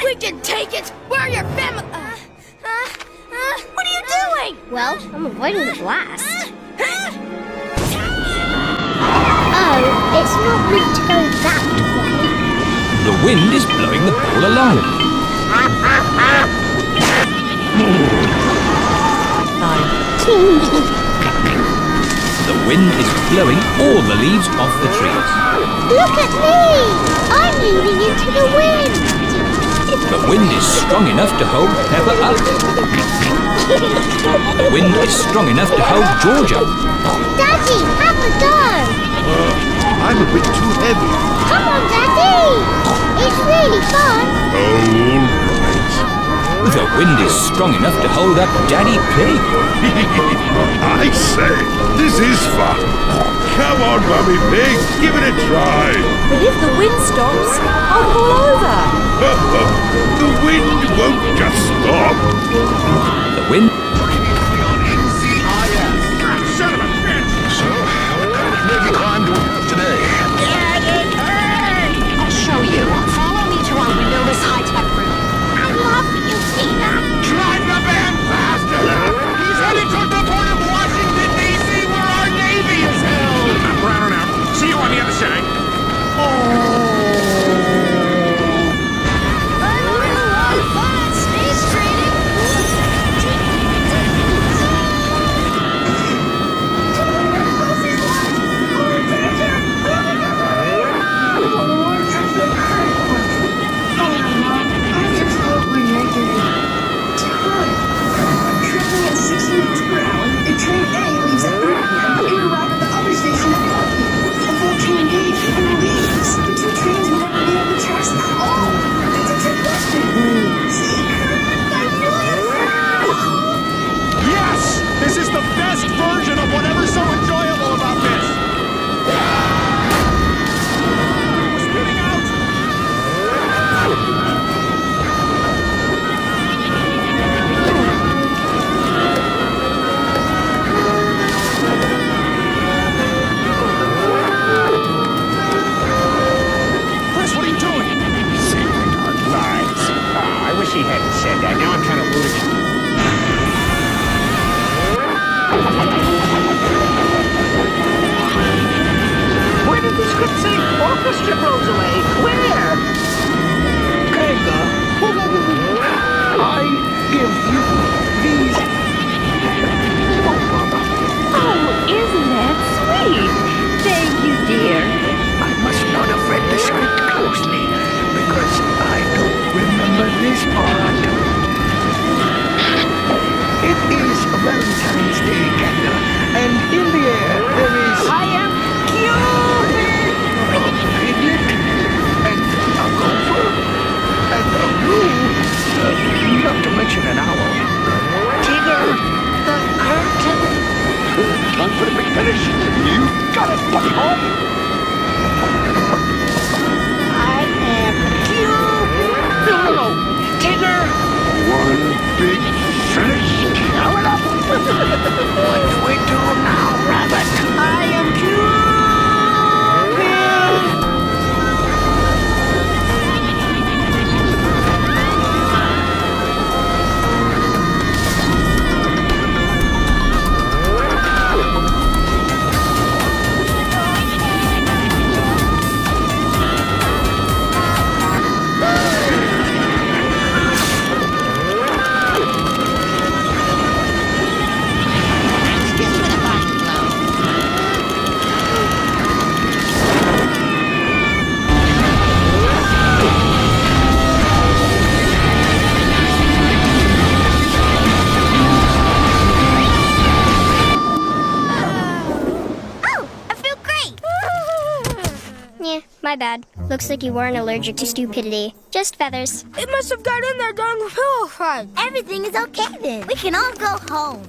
We can take it! Where are your family? What are you doing? Well, I'm avoiding the blast. Oh, it's not meant to go that way. The wind is blowing the ball along. The wind is blowing all the leaves off the trees. Look at me! I'm leaning into the wind. The wind is strong enough to hold Peppa up. The wind is strong enough to hold George up. Daddy, have a go. I'm a bit too heavy. Come on, Daddy. It's really fun. All right. The wind is strong enough to hold up Daddy Pig. I say, this is fun. Come on, Mummy Pig, give it a try. But if the wind stops, I'll fall over. The wind won't just stop. The wind... Son of a bitch! So, what kind of Navy climb do we have today? I'll show you. Follow me to our windowless high-tech room. I love you, Tina. Drive the van faster! He's headed toward the port of Washington, D.C., where our Navy is held! I'm running out. See you on the other side. Space training. Yes! This is the best version of whatever's so enjoyable about this! Spinning out! Chris, what are you doing? Saving our lives. I wish he hadn't said that. Now I'm kind of rooting for him. Where did the script say orchestra blows away? Where? Gregor, I give you these. Oh, Mama. Oh, isn't that sweet? Thank you, dear. I must not have read the script closely because I don't remember this part. It is a Valentine's Day candle, and in the air there is I am Cupid. a piglet, and a gopher, and a blue, not to mention an owl. Tigger, the curtain. Time for the big finish. You got it, buddy home. I am Cupid. No, Tigger. One big finish. Cover it up. What do we do now, Rabbit? I am Cupid. Yeah, my bad. Looks like you weren't allergic to stupidity. Just feathers. It must have got in there during the pillow fight. Everything is okay then. We can all go home.